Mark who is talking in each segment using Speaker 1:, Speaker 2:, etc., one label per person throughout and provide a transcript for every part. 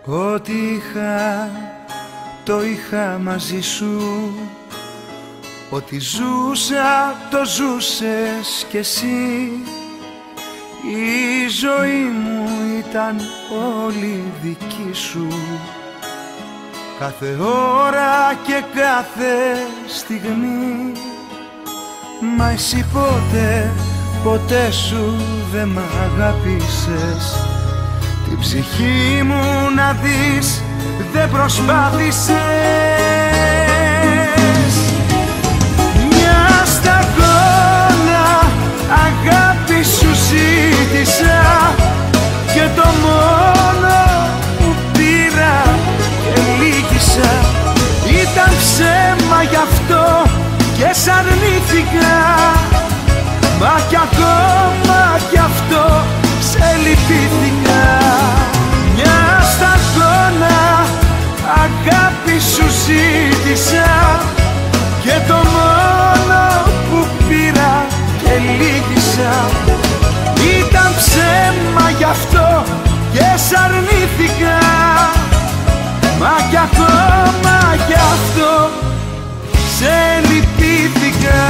Speaker 1: Ό,τι είχα, το είχα μαζί σου. Ό,τι ζούσα, το ζούσες κι εσύ. Η ζωή μου ήταν όλη δική σου. Κάθε ώρα και κάθε στιγμή. Μα εσύ ποτέ σου δεν μ' αγάπησες. Την ψυχή μου να δεις δεν προσπάθησες. Μια σταγόνα αγάπη σου ζήτησα και το μόνο που πήρα και λύγησα. Ήταν ψέμα γι' αυτό και σ' αρνήθηκα. Μα κι ακόμα κι αυτό σε λυπήθηκα. Μια σταγόνα αγάπη σου ζήτησα και το μόνο που πήρα και λύγησα. Ήταν ψέμα γι' αυτό και σ' αρνήθηκα. Μα κι ακόμα κι αυτό σε λυπήθηκα.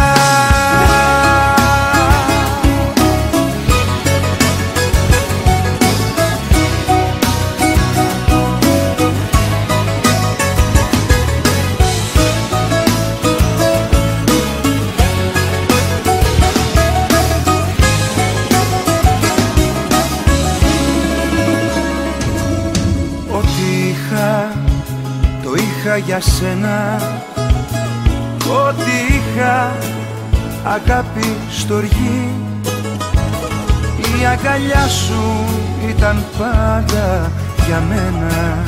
Speaker 1: Για σένα ό,τι είχα, αγάπη στοργή. Η αγκαλιά σου ήταν πάντα για μένα.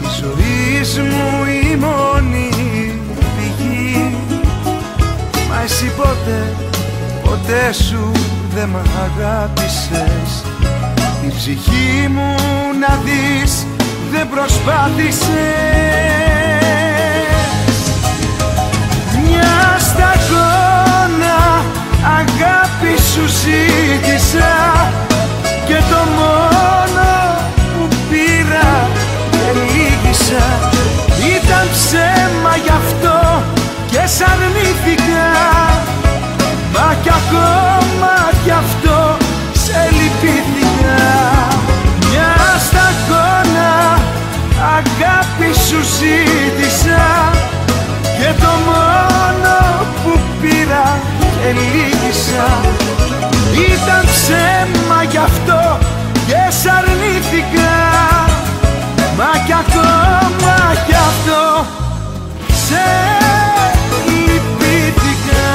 Speaker 1: Τη ζωής μου η μόνη πηγή. Μα εσύ ποτέ σου δεν μ' αγάπησες. Η ψυχή μου να δεις δεν προσπάθησες. Μια σταγόνα αγάπη σου ζήτησα και το μόνο που πήρα και λύγησα. Ήταν ψέμα γι' αυτό και σ' αρνήθηκα. Μα κι ακόμα κι αυτό σε λυπήθηκα. Μια σταγόνα αγάπη σου ζήτησα και το μόνο που πήρα και λύγησα. Ήταν ψέμα γι' αυτό και σ' αρνήθηκα. Μα κι ακόμα κι αυτό σε λυπήθηκα.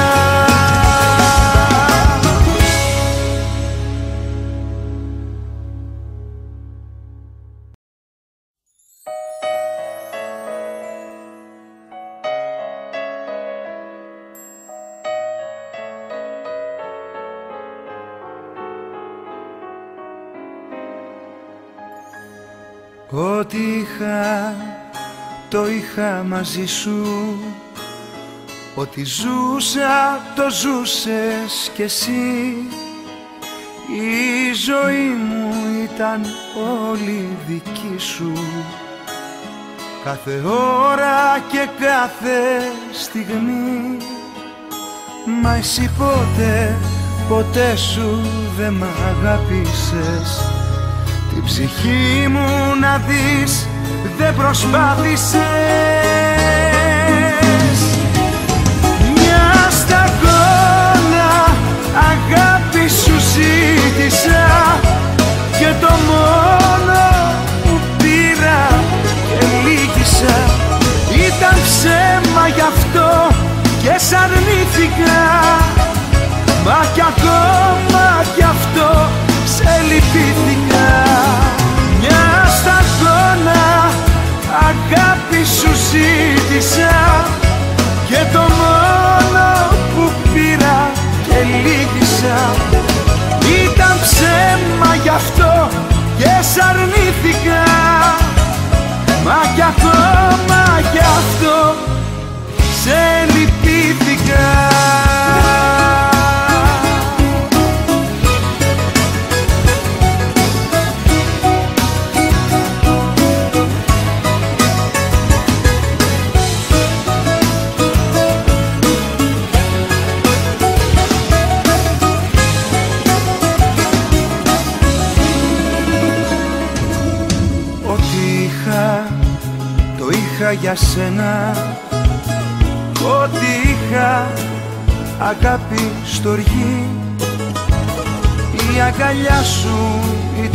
Speaker 1: Ό,τι είχα, το είχα μαζί σου. Ό,τι ζούσα, το ζούσες κι εσύ. Η ζωή μου ήταν όλη δική σου. Κάθε ώρα και κάθε στιγμή. Μα εσύ ποτέ σου δεν μ' αγάπησες. Την ψυχή μου να δεις δεν προσπάθησες. Μια σταγόνα αγάπη σου ζήτησα και το μόνο που πήρα και λύγησα. Ήταν ψέμα γι' αυτό και σ' αρνήθηκα. Μα κι ακόμα κι αυτό σε λυπήθηκα. Μια σταγόνα αγάπη σου ζήτησα και το μόνο που πήρα και λύγησα. Ήταν ψέμα γι' αυτό και σ' αρνήθηκα. Μα κι ακόμα κι αυτό σε λυπήθηκα. είχα για σένα, ότι είχα αγάπη στοργή. Η αγκαλιά σου ήταν